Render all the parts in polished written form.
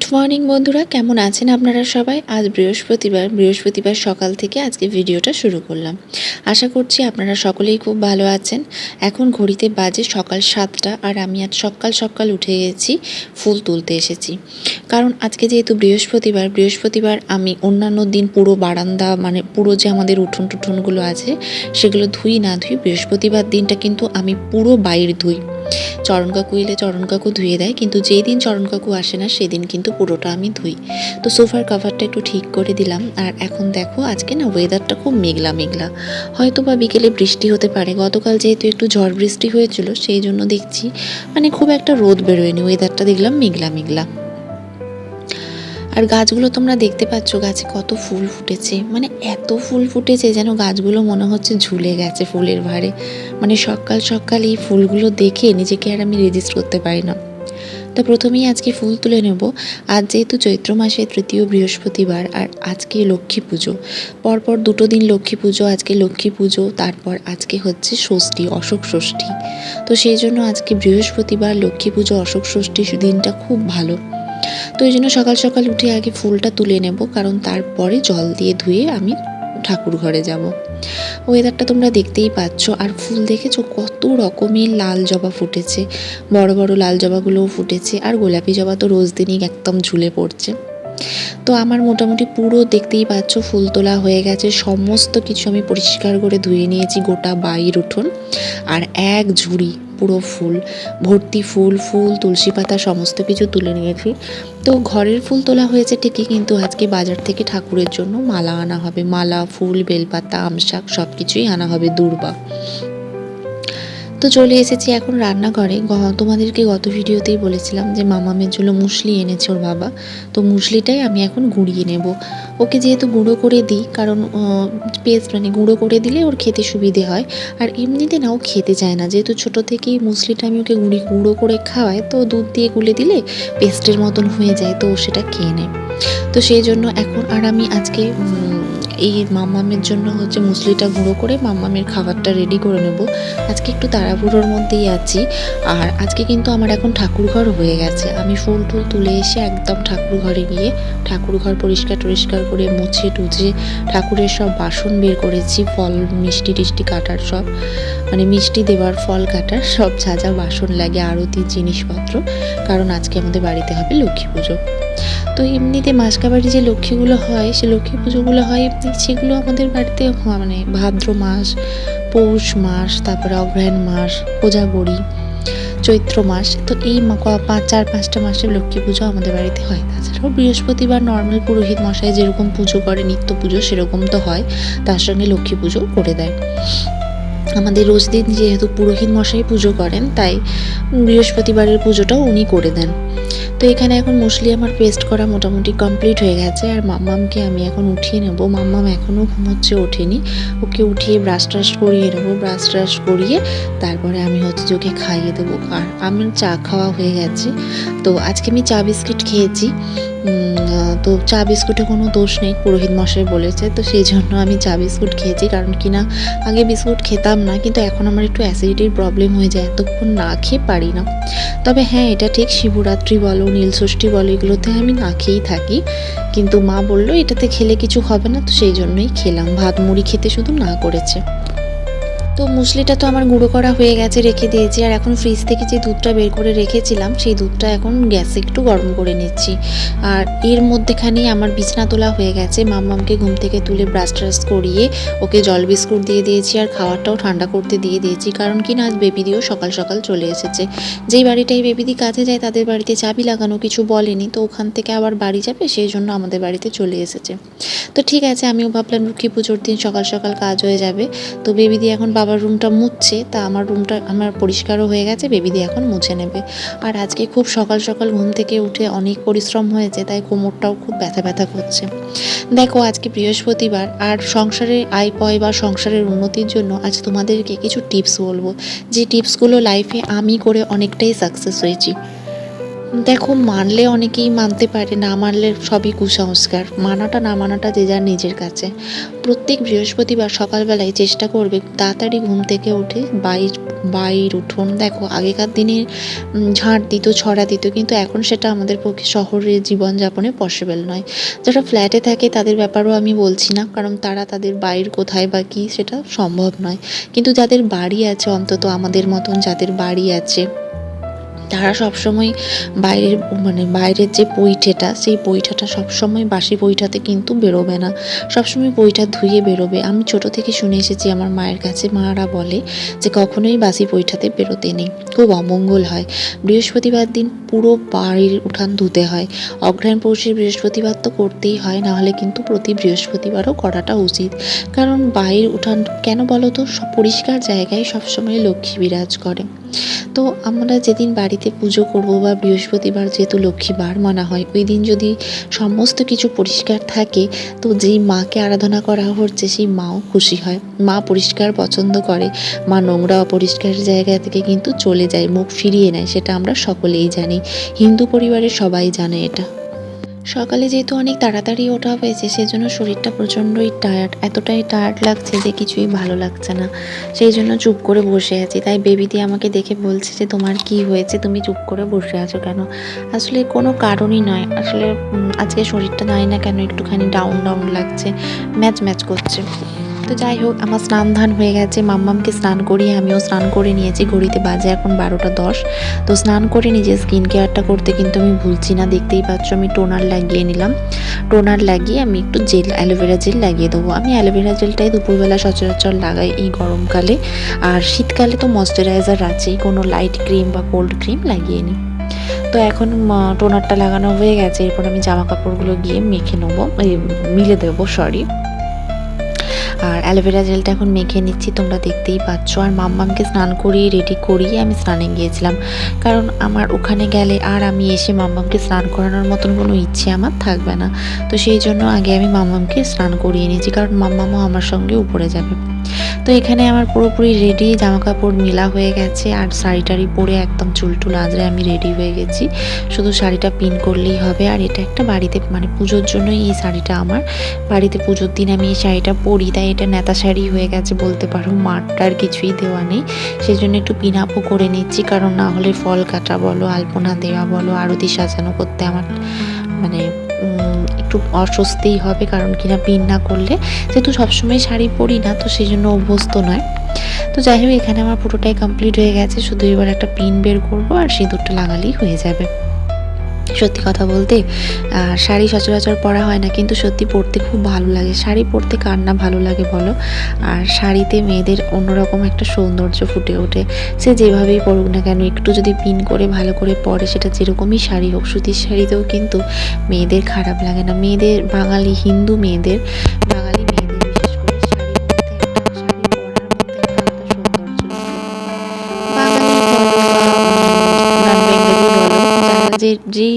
Good morning বন্ধুরা, কেমন আছেন আপনারা সবাই? আজ বৃহস্পতিবার সকাল থেকে আজকে ভিডিওটা শুরু করলাম। আশা করছি আপনারা সকলেই খুব ভালো আছেন। এখন ঘড়িতে বাজে সকাল 7টা আর আমি আজ সকাল উঠে গেছি, ফুল তুলতে এসেছি। কারণ আজকে যেহেতু বৃহস্পতিবার আমি অন্যান্য দিন পুরো বারান্দা মানে পুরো যে আমাদের উঠোন টুঠোনগুলো আছে সেগুলো ধুই না ধুই, বৃহস্পতিবার দিনটা কিন্তু আমি পুরো বাইরে ধুই। চরণ কাকু এলে চরণ কাকু ধুয়ে দেয়, কিন্তু যেই দিন চরণ কাকু আসে না সেদিন কিন্তু পুরোটা আমি ধুই। তো সোফার কাভারটা একটু ঠিক করে দিলাম। আর এখন দেখো আজকে না ওয়েদারটা খুব মেঘলা, হয়তো বা বিকেলে বৃষ্টি হতে পারে। গতকাল যেহেতু একটু ঝড় বৃষ্টি হয়েছিল সেই জন্য দেখছি মানে খুব একটা রোদ বেরোয়নি, ওয়েদারটা দেখলাম মেঘলা। আর গাছগুলো তোমরা দেখতে পাচ্ছ, গাছে কত ফুল ফুটেছে, মানে এত ফুল ফুটেছে যেন গাছগুলো মনে হচ্ছে ঝুলে গেছে ফুলের ভারে। মানে সকাল এই ফুলগুলো দেখে নিজেকে আর আমি রেজিস্ট করতে পারি না। তো প্রথমেই আজকে ফুল তুলে নেব। আজ যেহেতু চৈত্র মাসের তৃতীয় বৃহস্পতিবার আর আজকে লক্ষ্মী পুজো, পরপর দুটো দিন লক্ষ্মী পুজো, আজকে লক্ষ্মী পুজো, তারপর আজকে হচ্ছে ষষ্ঠী, অশোক ষষ্ঠী। তো সেই জন্য আজকে বৃহস্পতিবার, লক্ষ্মী পুজো, অশোক ষষ্ঠী দিনটা খুব ভালো। তো এই জন্য সকাল উঠে আগে ফুলটা তুলে নেব, কারণ তারপরে জল দিয়ে ধুয়ে আমি ঠাকুর ঘরে যাব। ওয়েদারটা তোমরা দেখতেই পাচ্ছ। আর ফুল দেখেছো কত রকমের লাল জবা ফুটেছে, বড় লাল জবাগুলোও ফুটেছে, আর গোলাপি জবা তো রোজ দিনই একদম ঝুলে পড়ছে। তো আমার মোটামুটি পুরো দেখতেই পাচ্ছ ফুল তোলা হয়ে গেছে, সমস্ত কিছু আমি পরিষ্কার করে ধুয়ে নিয়েছি, গোটা বাইর উঠোন। আর এক ঝুড়ি পুরো ফুল ভর্তি, ফুল তুলসী পাতা সমস্ত কিছু তুলে নিয়েছি। তো ঘরের ফুল তোলা হয়েছে ঠিকই, কিন্তু আজকে বাজার থেকে ঠাকুরের জন্য মালা আনা হবে, মালা, ফুল, বেলপাতা, আমশাক সব কিছুই আনা হবে, দূর্বা। তো চলে এসেছি এখন রান্নাঘরে। তোমাদেরকে গত ভিডিওতেই বলেছিলাম যে মামামের জন্য মুসলি এনেছে ওর বাবা, তো মুসলিটাই আমি এখন গুঁড়িয়ে নেব। ওকে যেহেতু গুঁড়ো করে দিই, কারণ পেস্ট মানে গুঁড়ো করে দিলে ওর খেতে সুবিধে হয়। আর এমনিতে না ও খেতে চায় না, যেহেতু ছোটো থেকেই মুসলিটা আমি ওকে গুঁড়ো করে খাওয়াই, তো দুধ দিয়ে গুলে দিলে পেস্টের মতন হয়ে যায়, তো ও সেটা খেয়ে নেয়। তো সেই জন্য এখন আর আমি আজকে এই মাম্মামের জন্য হচ্ছে মুসলিটা গুঁড়ো করে মাম্মামের খাবারটা রেডি করে নেব। আজকে একটু তাড়াহুড়োর মধ্যেই আছি। আর আজকে কিন্তু আমার এখন ঠাকুরঘর হয়ে গেছে। আমি ফুল তুলে এসে একদম ঠাকুর ঘরে গিয়ে ঠাকুরঘর পরিষ্কার করে মুছে টুছে ঠাকুরের সব বাসন বের করেছি, ফল মিষ্টি টিষ্টি কাটার সব, মানে মিষ্টি দেওয়ার, ফল কাটার সব যা বাসন লাগে, আরতির জিনিসপত্র, কারণ আজকে আমাদের বাড়িতে হবে লক্ষ্মী পুজো। তো এমনিতে মাসকাবাড়ি যে লক্ষ্মীগুলো হয়, সে লক্ষ্মী পুজোগুলো হয় সেগুলো আমাদের বাড়িতে মানে ভাদ্র মাস, পৌষ মাস, তারপরে অগ্রহায়ণ মাস, কোজাগরী, চৈত্র মাস, তো এই 4-5টা মাসে লক্ষ্মী পুজো আমাদের বাড়িতে হয়। তাছাড়াও বৃহস্পতিবার নর্মাল পুরোহিত মশাই যেরকম পুজো করে, নিত্য পুজো সেরকম তো হয়, তার সঙ্গে লক্ষ্মী পুজো করে দেয়। আমাদের রোজ দিন যেহেতু পুরোহিত মশাই পুজো করেন, তাই বৃহস্পতিবারের পুজোটাও উনি করে দেন। তো এখানে এখন মুসলি আমার পেস্ট করা মোটামুটি কমপ্লিট হয়ে গেছে। আর মাম্মামকে আমি এখন উঠিয়ে নেব। মাম্মাম এখনও ঘুমোচ্ছে, ওঠেনি। ওকে উঠিয়ে ব্রাশ ট্রাশ করিয়ে নেবো, ব্রাশ ট্রাশ করিয়ে তারপরে আমি হচ্ছে ওকে খাইয়ে দেবো। আর আমার চা খাওয়া হয়ে গেছে। তো আজকে আমি চা বিস্কিট খেয়েছি। তো চা বিস্কুটে কোনো দোষ নেই, পুরোহিত মশাই বলেছে, তো সেই জন্য আমি চা বিস্কুট খেয়েছি। কারণ কি না আগে বিস্কুট খেতাম না, কিন্তু এখন আমার একটু অ্যাসিডিটির প্রবলেম হয়ে যায়, এতক্ষণ না খেয়ে পারি না। তবে হ্যাঁ, এটা ঠিক, শিবরাত্রি বলো, নীলষষ্ঠী বলো, এগুলোতে আমি না খেয়েই থাকি, কিন্তু মা বললো এটাতে খেলে কিছু হবে না, তো সেই জন্যই খেলাম। ভাত মুড়ি খেতে শুধু না করেছে। তো মুসলিটা তো আমার গুঁড়ো করা হয়ে গেছে, রেখে দিয়েছি। আর এখন ফ্রিজ থেকে যে দুধটা বের করে রেখেছিলাম সেই দুধটা এখন গ্যাসে একটু গরম করে নিচ্ছি। আর এর মধ্যেখানেই আমার বিছনা তোলা হয়ে গেছে। মাম্মামকে ঘুম থেকে তুলে ব্রাশ ট্রাশ করিয়ে ওকে জল বিস্কুট দিয়ে দিয়েছি, আর খাবারটাও ঠান্ডা করতে দিয়ে দিয়েছি। কারণ কি না আজ বেবিদিও সকাল চলে এসেছে। যেই বাড়িটাই বেবিদি কাজে যায় তাদের বাড়িতে চাবি লাগানো, কিছু বলেনি, তো ওখান থেকে আবার বাড়ি যাবে, সেই জন্য আমাদের বাড়িতে চলে এসেছে। তো ঠিক আছে, আমিও ভাবলাম লক্ষ্মী পুজোর দিন সকাল কাজ হয়ে যাবে। তো বেবিদি এখন বাবার রুমটা মুছছে, তা আমার রুমটা আমার পরিষ্কারও হয়ে গেছে, বেবিদি এখন মুছে নেবে। আর আজকে খুব সকাল ঘুম থেকে উঠে অনেক পরিশ্রম হয়েছে, তাই কোমরটাও খুব ব্যথা করছে। দেখো আজকে বৃহস্পতিবার, আর সংসারের আয় পয় বা সংসারের উন্নতির জন্য আজ তোমাদেরকে কিছু টিপস বলবো, যে টিপসগুলো লাইফে আমি করে অনেকটাই সাকসেস হয়েছি। দেখো, মানলে অনেকেই মানতে পারে, না মানলে সবই কুসংস্কার। মানাটা না মানাটা যে যার নিজের কাছে। প্রত্যেক বৃহস্পতিবার সকালবেলায় চেষ্টা করবে তাড়াতাড়ি ঘুম থেকে উঠে বাইর উঠোন দেখো, আগেকার দিনে ঝাঁট দিত, ছড়া দিত, কিন্তু এখন সেটা আমাদের পক্ষে শহরের জীবনযাপনে পসিবল নয়। যারা ফ্ল্যাটে থাকে তাদের ব্যাপারেও আমি বলছি না, কারণ তারা তাদের বাইর কোথায় বা কী সেটা সম্ভব নয়। কিন্তু যাদের বাড়ি আছে, অন্তত আমাদের মতন যাদের বাড়ি আছে, তারা সবসময় বাইরের বাইরের যে পৈঠেটা, সেই পৈঠাটা সবসময় বাসি পৈঠাতে কিন্তু বেরোবে না, সবসময় পৈঠা ধুয়ে বেরোবে। আমি ছোট থেকে শুনে এসেছি আমার মায়ের কাছে, মারা বলে যে কখনোই বাসি পৈঠাতে বেরোতে নেই, খুব অমঙ্গল হয়। বৃহস্পতিবার দিন পুরো বাড়ির উঠান ধুতে হয়। অগ্রহায়ণ পৌষের বৃহস্পতিবার তো করতেই হয়, নাহলে কিন্তু প্রতি বৃহস্পতিবারও করাটা উচিত। কারণ বাড়ির উঠান কেন বলো তো, সব পরিষ্কার জায়গায় সবসময় লক্ষ্মী বিরাজ করে। তো আমরা যেদিন বাড়িতে পুজো করব বা বৃহস্পতিবার যেহেতু লক্ষ্মীবার মানা হয়, ওই দিন যদি সমস্ত কিছু পরিষ্কার থাকে, তো যেই মাকে আরাধনা করা হচ্ছে সেই মাও খুশি হয়। মা পরিষ্কার পছন্দ করে, মা নোংরা অপরিষ্কার জায়গা থেকে কিন্তু চলে যায়, মুখ ফিরিয়ে নেয়, সেটা আমরা সকলেই জানি, হিন্দু পরিবারের সবাই জানে এটা। সকালে যেহেতু অনেক তাড়াতাড়ি ওঠা হয়েছে, সেজন্য শরীরটা প্রচণ্ডই টায়ার্ড, এতটাই টায়ার্ড লাগছে যে কিছুই ভালো লাগছে না, সেই জন্য চুপ করে বসে আছি। তাই বেবিদি আমাকে দেখে বলছে যে তোমার কি হয়েছে, তুমি চুপ করে বসে আছো কেন? আসলে কোনো কারণই নয়, আসলে আজকে শরীরটা জানি না কেন একটুখানি ডাউন ডাউন লাগছে, ম্যাচ ম্যাচ করছে। তো যাই হোক, আমার স্নান ধান হয়ে গেছে, মাম্মামকে স্নান করিয়ে আমিও স্নান করে নিয়েছি। ঘড়িতে বাজে এখন 12টা 10। তো স্নান করে নিজের স্কিন কেয়ারটা করতে কিন্তু আমি ভুলছি না, দেখতেই পাচ্ছ আমি টোনার লাগিয়ে নিলাম। টোনার লাগিয়ে আমি একটু জেল, অ্যালোভেরা জেল লাগিয়ে দেবো। আমি অ্যালোভেরা জেলটাই দুপুরবেলা সচরাচর লাগাই এই গরমকালে, আর শীতকালে তো ময়শ্চারাইজার আছেই, কোনো লাইট ক্রিম বা কোল্ড ক্রিম লাগিয়ে নিই। তো এখন টোনারটা লাগানো হয়ে গেছে, এরপর আমি জামা কাপড়গুলো গিয়ে মেখে নেবো, মিলে দেবো, সরি। আর অ্যালোভেরা জেলটা এখন মেখে নিচ্ছি, তোমরা দেখতেই পাচ্ছ। আর মাম্মামকে স্নান করিয়ে রেডি করিয়ে আমি স্নানে গিয়েছিলাম, কারণ আমার ওখানে গেলে আর আমি এসে মাম্মামকে স্নান করানোর মতন কোনো ইচ্ছে আমার থাকবে না। তো সেই জন্য আগে আমি মাম্মামকে স্নান করিয়ে নিয়েছি, কারণ মাম্মামও আমার সঙ্গে উপরে যাবে। তো এখানে আমার পুরোপুরি রেডি, জামা কাপড় মেলা হয়ে গেছে, আর শাড়ি টাড়ি পরে একদম চুলটুল আঁচড়ে আমি রেডি হয়ে গেছি। শুধু শাড়িটা পিন করলেই হবে। আর এটা একটা বাড়িতে পুজোর জন্যই এই শাড়িটা আমার, বাড়িতে পুজোর দিন আমি এই শাড়িটা পরি, তাই এটা নেতা শাড়ি হয়ে গেছে বলতে পারো, মারটার কিছুই দেওয়া নেই। সেই জন্য একটু পিন আপও করে নিচ্ছি, কারণ না হলে ফল কাটা বলো, আলপনা দেওয়া বলো, আরতি সাজানো করতে আমার একটু অস্বস্তিই হবে, কারণ কিনা পিন না করলে, যেহেতু সবসময় শাড়ি পরি না, তো সেই জন্য অভ্যস্ত নয়। তো যাই হোক, এখানে আমার পুরোটাই কমপ্লিট হয়ে গেছে, শুধু এবার একটা পিন বের করবো আর সিঁদুরটা লাগালেই হয়ে যাবে। সত্যি কথা বলতে শাড়ি সচরাচর পরা হয় না, কিন্তু সত্যি পরতে খুব ভালো লাগে। শাড়ি পরতে কার না ভালো লাগে বলো? আর শাড়িতে মেয়েদের অন্যরকম একটা সৌন্দর্য ফুটে ওঠে, সে যেভাবেই পরুক না কেন, একটু যদি পিন করে ভালো করে পরে, সেটা যেরকমই শাড়ি হোক, সুতির শাড়িতেও কিন্তু মেয়েদের খারাপ লাগে না। মেয়েদের, বাঙালি হিন্দু মেয়েদের, বাঙালি মেয়েদের বিশেষ করে শাড়ির মধ্যে একটা, শাড়ি পরার মধ্যে একটা আলাদা সৌন্দর্য থাকে। বাঙালি বলো বা নন বেঙ্গলি বলো, যারা যেই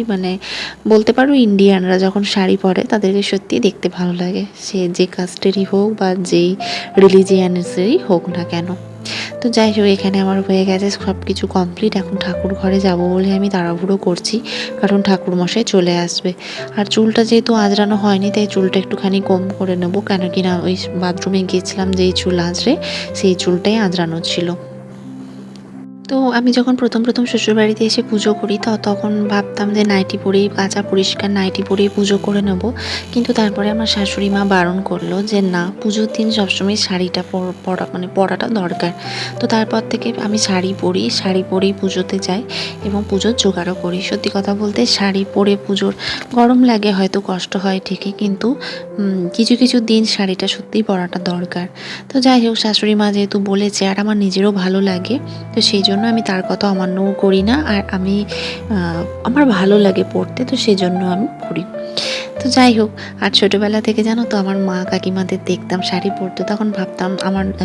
বলতে পারো ইন্ডিয়ানরা যখন শাড়ি পরে, তাদেরকে সত্যি দেখতে ভালো লাগে, সে যে কাস্টেরই হোক বা যেই রিলিজিয়ানেসেরই হোক না কেন। তো যাই হোক, এখানে আমার হয়ে গেছে সব কিছু কমপ্লিট। এখন ঠাকুর ঘরে যাব বলে আমি তাড়াহুড়ো করছি, কারণ ঠাকুর মশাই চলে আসবে। আর চুলটা যেহেতু আঁচড়ানো হয়নি, তাই চুলটা একটুখানি কম করে নেবো, কেন কিনা ওই বাথরুমে গিয়েছিলাম যেই চুল আঁচড়ে, সেই চুলটাই আঁচড়ানো ছিল। তো আমি যখন প্রথম শ্বশুরবাড়িতে এসে পুজো করি, তখন ভাবতাম যে নাইটি পরেই, কাঁচা পরিষ্কার নাইটি পরেই পুজো করে নেব। কিন্তু তারপরে আমার শাশুড়ি মা বারণ করলো যে না, পুজোর দিন সবসময় শাড়িটা পরাটা দরকার। তো তারপর থেকে আমি শাড়ি পরেই পুজোতে যাই এবং পুজোর জোগাড়ও করি। সত্যি কথা বলতে, শাড়ি পরে পুজোর, গরম লাগে হয়তো, কষ্ট হয় ঠিকই, কিন্তু কিছু কিছু দিন শাড়িটা সত্যিই পরাটা দরকার। তো যাই হোক, শাশুড়ি মা যেহেতু বলেছে, আর আমার নিজেরও ভালো লাগে, তো সেই জন্য আমি তার কথা অমান্যও করি না। আর আমার ভালো লাগে পড়তে, তো সেই জন্য আমি পড়ি। তো যাই হোক, আর ছোটোবেলা থেকে জানো তো, আমার মা কাকিমাদের দেখতাম শাড়ি পরতো, তখন ভাবতাম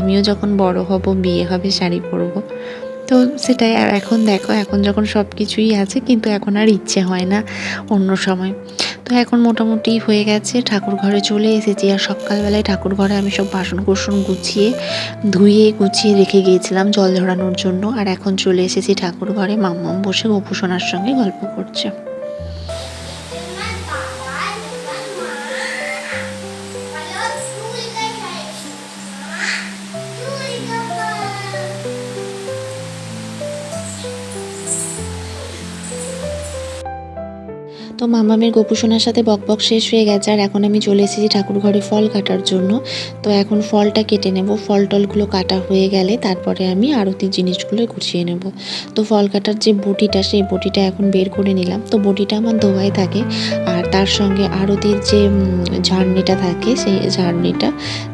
আমিও যখন বড় হব, বিয়ে হবে, শাড়ি পরবো। তো সেটাই। আর এখন দেখো, এখন যখন সব কিছুই আছে, কিন্তু এখন আর ইচ্ছে হয় না অন্য সময়। তো এখন মোটামুটি হয়ে গেছে, ঠাকুর ঘরে চলে এসেছি। আর সকালবেলায় ঠাকুর ঘরে আমি সব বাসন কোসন ধুয়ে গুছিয়ে রেখে গিয়েছিলাম জল ঝরানোর জন্য। আর এখন চলে এসেছি ঠাকুর ঘরে, মাম্মাম বসে অপু সোনার সঙ্গে গল্প করছে। তো মামামের গোপুসোনার সাথে বকবক শেষ হয়ে গেছে, আর এখন আমি চলে এসেছি ঠাকুর ঘরে ফল কাটার জন্য। তো এখন ফলটা কেটে নেব, ফল টলগুলো কাটা হয়ে গেলে তারপরে আমি আরতির জিনিসগুলো গুছিয়ে নেব। তো ফল কাটার যে বটিটা, সেই বটিটা এখন বের করে নিলাম। তো বটিটা আমার ধোয়াই থাকে, আর তার সঙ্গে আরতির যে ঝাড়নিটা থাকে, সেই ঝাড়নিটা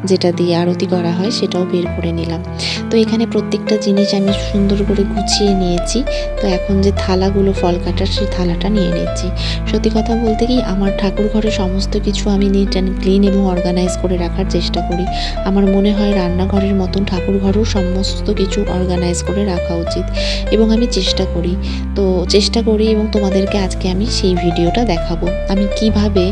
যেটা দিয়ে আরতি করা হয় সেটাও বের করে নিলাম। তো এখানে প্রত্যেকটা জিনিস আমি সুন্দর করে গুছিয়ে নিয়েছি। তো এখন যে থালাগুলো ফল কাটার, সেই থালাটা নিয়ে নিচ্ছি। সত্যি কথা বলতে কি, আমার ঠাকুর ঘরে সমস্ত কিছু আমি নিট অ্যান্ড ক্লিন এবং অর্গানাইজ করে রাখার চেষ্টা করি। আমার মনে হয় রান্নাঘরের মতন ঠাকুর ঘরেও সমস্ত কিছু অর্গানাইজ করে রাখা উচিত, এবং আমি চেষ্টা করি। এবং তোমাদেরকে আজকে আমি সেই ভিডিওটা দেখাবো, আমি কিভাবে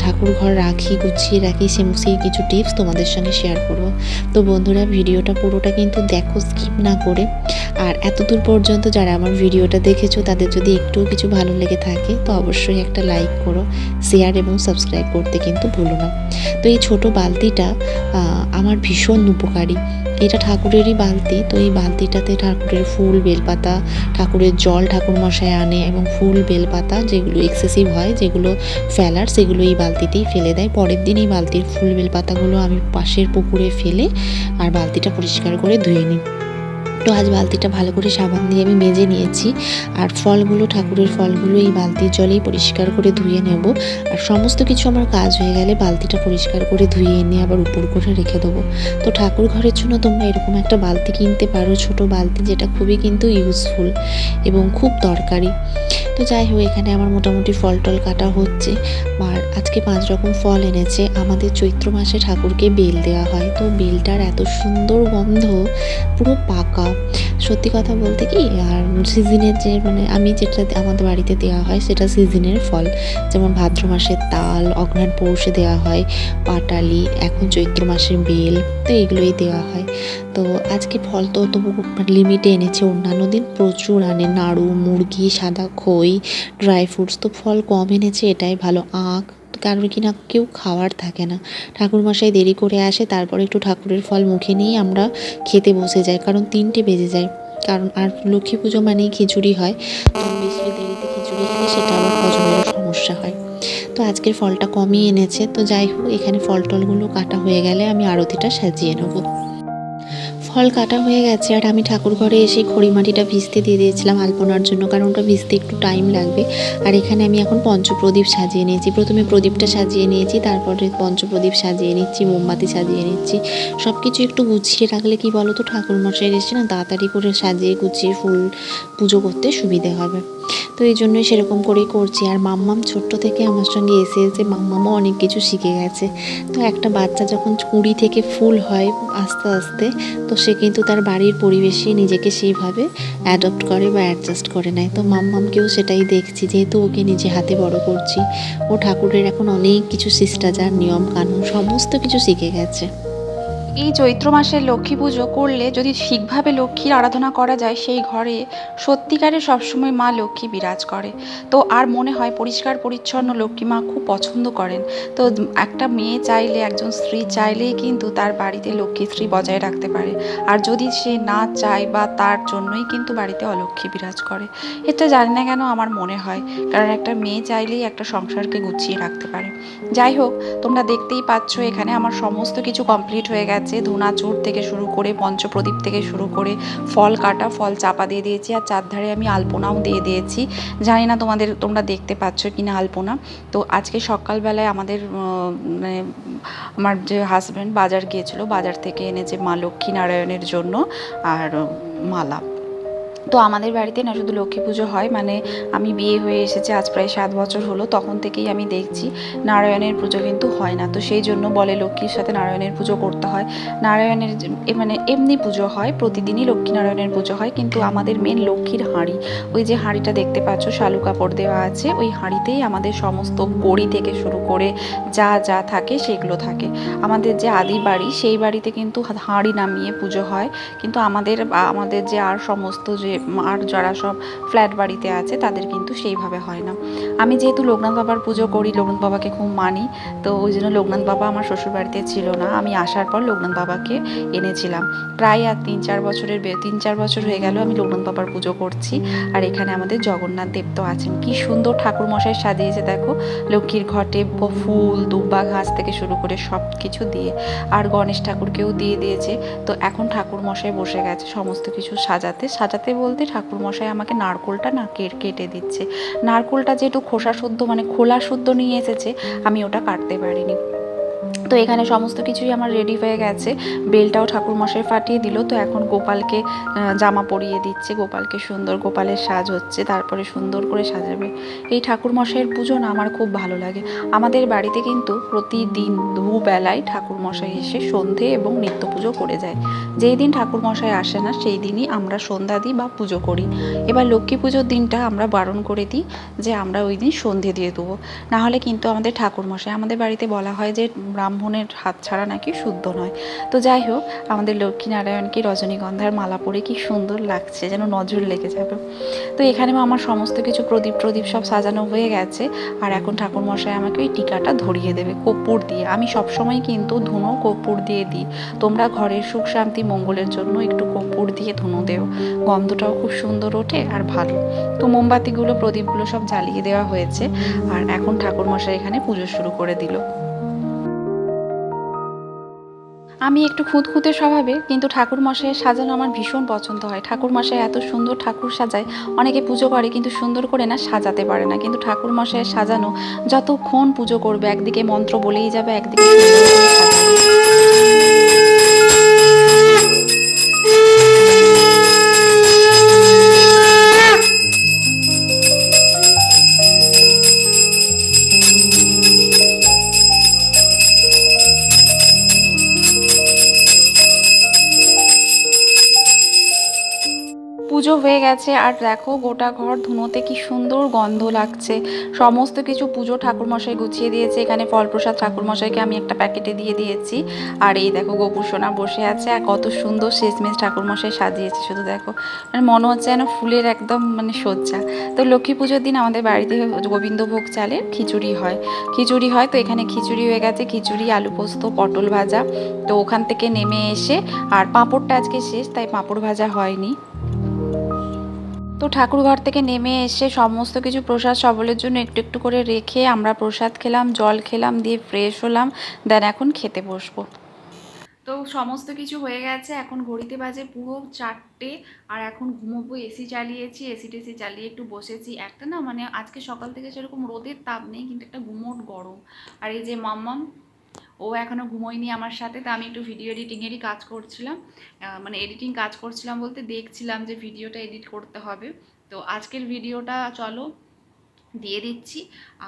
ঠাকুর ঘর রাখি, গুছিয়ে রাখি, সেই কিছু টিপস তোমাদের সঙ্গে শেয়ার করব। তো বন্ধুরা, ভিডিওটা পুরোটা কিন্তু দেখো, স্কিপ না করে। আর এতদূর পর্যন্ত যারা আমার ভিডিওটা দেখেছো, তাদের যদি একটু কিছু ভালো লেগে থাকে তো অবশ্যই একটা লাইক করো, শেয়ার এবং সাবস্ক্রাইব করতে কিন্তু ভুলো না। তো এই ছোট বালতিটা আমার ভীষণ উপকারী। এটা ঠাকুরেরই বালতি। তো এই বালতিটাতে ঠাকুরের ফুল, বেলপাতা, ঠাকুরের জল ঠাকুরমশাই আনে, এবং ফুল বেলপাতা যেগুলো এক্সেসিভ হয়, যেগুলো ফেলার, সেগুলো এই বালতিতেই ফেলে দেয়। পরের দিন এই বালতির ফুল বেলপাতাগুলো আমি পাশের পুকুরে ফেলে আর বালতিটা পরিষ্কার করে ধুয়ে নিই। তো আজ বালতিটা ভালো করে সাবান দিয়ে আমি মেজে নিয়েছি, আর ফলগুলো, ঠাকুরের ফলগুলো এই বালতির জলেই পরিষ্কার করে ধুয়ে নেব। আর সমস্ত কিছু আমার কাজ হয়ে গেলে বালতিটা পরিষ্কার করে ধুয়ে এনে আবার উপর করে রেখে দেবো। তো ঠাকুর ঘরের জন্য তোমরা এরকম একটা বালতি কিনতে পারো, ছোট বালতি, যেটা খুবই কিন্তু ইউজফুল এবং খুব দরকারি। তো যাই হোক, এখানে আমার মোটামুটি ফল টল কাটা হচ্ছে। আর আজকে 5 রকম ফল এনেছে। আমাদের চৈত্র মাসে ঠাকুরকে বেল দেওয়া হয়। তো বেলটার এত সুন্দর গন্ধ, পুরো পাকা। সত্যি কথা বলতে কি, আর সিজনের যে আমি যেটা আমাদের বাড়িতে দেওয়া হয় সেটা সিজনের ফল, যেমন ভাদ্র মাসের তাল, অঘ্রাণ পৌষে দেওয়া হয় পাটালি, এখন চৈত্র মাসের বেল, তো এগুলোই দেওয়া হয়। তো আজকে ফল তো তবু লিমিটে এনেছে, অন্যান্য দিন প্রচুর আনে, নাড়ু, মুরগি, সাদা খই, ড্রাই ফ্রুটস। তো ফল কম এনেছে, এটাই ভালো। আখ, কারণ কিনা কেউ খাওয়ার থাকে না, ঠাকুরমশাই দেরি করে আসে, তারপরে একটু ঠাকুরের ফল মুখে নিয়েই আমরা খেতে বসে যাই, কারণ 3টে বেজে যায়। কারণ আর লক্ষ্মী পুজো মানেই খিচুড়ি হয়, তো বেশি দেরিতে খিচুড়ি খেলে সেটা আবার হজমেরও সমস্যা হয়। তো আজকের ফলটা কমই এনেছে। তো যাই হোক, এখানে ফল টলগুলো কাটা হয়ে গেলে আমি আরতিটা সাজিয়ে নেবো। ফল কাটা হয়ে গেছে, আর আমি ঠাকুর ঘরে এসে খড়িমাটিটা ভিজতে দিয়ে দিয়েছিলাম আলপনার জন্য, কারণ ওটা ভিজতে একটু টাইম লাগবে। আর এখানে আমি এখন পঞ্চপ্রদীপ সাজিয়ে নিয়েছি। প্রথমে প্রদীপটা সাজিয়ে নিয়েছি, তারপরে পঞ্চপ্রদীপ সাজিয়ে নিচ্ছি, মোমবাতি সাজিয়ে নিচ্ছি। সব কিছু একটু গুছিয়ে রাখলে কি বলো তো, ঠাকুরমশাই এসে না তাড়াতাড়ি করে সাজিয়ে গুছিয়ে ফুল পুজো করতে সুবিধে হবে। তো এই জন্যই সেরকম করেই করছি। আর মাম্মাম ছোট্ট থেকে আমার সঙ্গে এসে এসে মাম্মামও অনেক কিছু শিখে গেছে। তো একটা বাচ্চা যখন কুঁড়ি থেকে ফুল হয় আস্তে আস্তে, তো সে কিন্তু তার বাড়ির পরিবেশে নিজেকে সেইভাবে অ্যাডপ্ট করে বা অ্যাডজাস্ট করে নেয়। তো মাম্মামকেও সেটাই দেখছি, যেহেতু ওকে নিজে হাতে বড় করছি, ও ঠাকুরের এখন অনেক কিছু শিষ্টাচার, নিয়ম কানুন সমস্ত কিছু শিখে গেছে। এই চৈত্র মাসে লক্ষ্মী পুজো করলে যদি ঠিকভাবে লক্ষ্মীর আরাধনা করা যায়, সেই ঘরে সত্যিকারে সবসময় মা লক্ষ্মী বিরাজ করে। তো আর মনে হয় পরিষ্কার পরিচ্ছন্ন লক্ষ্মী মা খুব পছন্দ করেন। তো একটা মেয়ে চাইলে, একজন স্ত্রী চাইলেই কিন্তু তার বাড়িতে লক্ষ্মীশ্রী বজায় রাখতে পারে। আর যদি সে না চায় বা তার জন্যই কিন্তু বাড়িতে অলক্ষ্মী বিরাজ করে। এটা জানি না কেন আমার মনে হয়, কারণ একটা মেয়ে চাইলেই একটা সংসারকে গুছিয়ে রাখতে পারে। যাই হোক, তোমরা দেখতেই পাচ্ছ এখানে আমার সমস্ত কিছু কমপ্লিট হয়ে গেছে। ধুনাচুর থেকে শুরু করে, পঞ্চপ্রদীপ থেকে শুরু করে, ফল কাটা, ফল চাপা দিয়ে দিয়েছি, আর চারধারে আমি আলপনাও দিয়ে দিয়েছি। জানি না তোমরা দেখতে পাচ্ছ কি না আলপনা। তো আজকে সকালবেলায় আমার যে হাজব্যান্ড বাজার গিয়েছিল, বাজার থেকে এনেছে মা লক্ষ্মী নারায়ণের জন্য আর মালা। তো আমাদের বাড়িতে না শুধু লক্ষ্মী পুজো হয়, আমি বিয়ে হয়ে এসেছি আজ প্রায় 7 বছর হলো, তখন থেকেই আমি দেখছি নারায়ণের পুজো কিন্তু হয় না। তো সেই জন্য বলে লক্ষ্মীর সাথে নারায়ণের পুজো করতে হয়। নারায়ণের এমনি পুজো হয়, প্রতিদিনই লক্ষ্মী নারায়ণের পুজো হয়, কিন্তু আমাদের মেন লক্ষ্মীর হাঁড়ি, ওই যে হাঁড়িটা দেখতে পাচ্ছ শালু কাপড় দেওয়া আছে, ওই হাঁড়িতেই আমাদের সমস্ত গড়ি থেকে শুরু করে যা যা থাকে সেগুলো থাকে। আমাদের যে আদি বাড়ি, সেই বাড়িতে কিন্তু হাঁড়ি নামিয়ে পুজো হয়, কিন্তু আমাদের যে আর সমস্ত যে আর যারা সব ফ্ল্যাট বাড়িতে আছে তাদের কিন্তু সেইভাবে হয় না। আমি যেহেতু লোকনাথ বাবার পুজো করি, লোকনাথ বাবাকে খুব মানি, তো ওই জন্য লোকনাথ বাবা আমার শ্বশুর বাড়িতে ছিল না। আমি আসার পর লোকনাথ বাবাকে এনেছিলাম। প্রায় আর 3-4 বছর হয়ে গেল আমি লোকনাথ বাবার পুজো করছি। আর এখানে আমাদের জগন্নাথ দেব তো আছেন, কি সুন্দর ঠাকুর মশাই সাজিয়েছে দেখো, লক্ষ্মীর ঘটে ফুল দুব্বা ঘাস থেকে শুরু করে সব কিছু দিয়ে, আর গণেশ ঠাকুরকেও দিয়ে দিয়েছে। তো এখন ঠাকুর মশাই বসে গেছে সমস্ত কিছু সাজাতে বলতে ঠাকুর মশাই আমাকে নারকোলটা না কেটে দিচ্ছে। নারকোলটা যেহেতু খোসা শুদ্ধ মানে খোলা শুদ্ধ নিয়ে এসেছে, আমি ওটা কাটতে পারিনি। তো এখানে সমস্ত কিছুই আমার রেডি হয়ে গেছে। বেলটাও ঠাকুরমশাই ফাটিয়ে দিল। তো এখন গোপালকে জামা পরিয়ে দিচ্ছে, গোপালকে সুন্দর গোপালের সাজ হচ্ছে, তারপরে সুন্দর করে সাজাবে। এই ঠাকুরমশাইয়ের পুজো না আমার খুব ভালো লাগে। আমাদের বাড়িতে কিন্তু প্রতিদিন দুবেলায় ঠাকুরমশাই এসে সন্ধে এবং নিত্য পুজো করে যায়। যেই দিন ঠাকুরমশাই আসে না সেই দিনই আমরা সন্ধ্যা দিই বা পুজো করি। এবার লক্ষ্মী পুজোর দিনটা আমরা বারণ করে দিই যে আমরা ওই দিন সন্ধে দিয়ে দেবো, নাহলে কিন্তু আমাদের ঠাকুরমশাই, আমাদের বাড়িতে বলা হয় যে ব্রাহ্মণের হাত ছাড়া নাকি শুদ্ধ নয়। তো যাই হোক, আমাদের লক্ষ্মীনারায়ণকে রজনীগন্ধার মালা পরে কি সুন্দর লাগছে, যেন নজর লেগে যাবে। তো এখানে আমার সমস্ত কিছু প্রদীপ সব সাজানো হয়ে গেছে। আর এখন ঠাকুরমশাই আমাকে ওই টিকাটা ধরিয়ে দেবে কর্পূর দিয়ে। আমি সবসময় কিন্তু ধুনো কর্পূর দিয়ে দিই। তোমরা ঘরের সুখ শান্তি মঙ্গলের জন্য একটু কর্পূর দিয়ে ধুনো দেও, গন্ধটাও খুব সুন্দর ওঠে আর ভালো। তো মোমবাতিগুলো প্রদীপগুলো সব জ্বালিয়ে দেওয়া হয়েছে। আর এখন ঠাকুরমশাই এখানে পুজো শুরু করে দিল। আমি একটু খুঁতখুঁতে স্বভাবের, কিন্তু ঠাকুরমশাইয়ের সাজানো আমার ভীষণ পছন্দ হয়। ঠাকুরমশাই এত সুন্দর ঠাকুর সাজায়, অনেকে পুজো করে কিন্তু সুন্দর করে না সাজাতে পারে না, কিন্তু ঠাকুরমশাইয়ের সাজানো যতক্ষণ পুজো করবে একদিকে মন্ত্র বলেই যাবে, একদিকে সুন্দর করে সাজাবে। পুজো হয়ে গেছে আর দেখো গোটা ঘর ধুনোতে কি সুন্দর গন্ধ লাগছে। সমস্ত কিছু পুজো ঠাকুরমশাই গুছিয়ে দিয়েছে। এখানে ফল প্রসাদ ঠাকুরমশাইকে আমি একটা প্যাকেটে দিয়ে দিয়েছি। আর এই দেখো গোপুসোনা বসে আছে, আর কত সুন্দর শেষমেশ ঠাকুরমশাই সাজিয়েছে, শুধু দেখো, মানে মনে হচ্ছে যেন ফুলের একদম মানে সজ্জা। তো লক্ষ্মী পুজোর দিন আমাদের বাড়িতে গোবিন্দভোগ চালের খিচুড়ি হয়। তো এখানে খিচুড়ি হয়ে গেছে, খিচুড়ি, আলু পোস্ত, পটল ভাজা। তো ওখান থেকে নেমে এসে, আর পাঁপড়টা আজকে শেষ তাই পাঁপড় ভাজা হয়নি। তো ঠাকুরঘর থেকে নেমে এসে সমস্ত কিছু প্রসাদ সকলের জন্য একটু একটু করে রেখে আমরা প্রসাদ খেলাম, জল খেলাম, দিয়ে ফ্রেশ হলাম, দেন এখন খেতে বসবো। তো সমস্ত কিছু হয়ে গেছে, এখন ঘড়িতে বাজে পুরো 4টে। আর এখন ঘুমোবো, এসি চালিয়েছি, এসি চালিয়ে একটু বসেছি। একটা না মানে আজকে সকাল থেকে সেরকম রোদের তাপ নেই, কিন্তু একটা গুমোট গরম। আর এই যে মাম্মাম, ও এখনও ঘুমোয়নি আমার সাথে। তো আমি একটু ভিডিও এডিটিংয়েরই কাজ করছিলাম, মানে এডিটিং কাজ করছিলাম বলতে দেখছিলাম যে ভিডিওটা এডিট করতে হবে। তো আজকের ভিডিওটা চলো দিয়ে দিচ্ছি।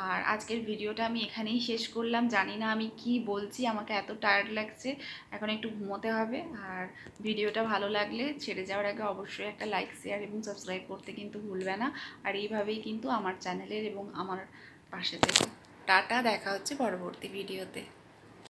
আর আজকের ভিডিওটা আমি এখানেই শেষ করলাম। জানি না আমি কি বলছি, আমাকে এত টায়ার্ড লাগছে, এখন একটু ঘুমোতে হবে। আর ভিডিওটা ভালো লাগলে ছেড়ে যাওয়ার আগে অবশ্যই একটা লাইক, শেয়ার এবং সাবস্ক্রাইব করতে কিন্তু ভুলবে না। আর এইভাবেই কিন্তু আমার চ্যানেলের এবং আমার পাশে থেকে টাটা, দেখা হচ্ছে পরবর্তী ভিডিওতে।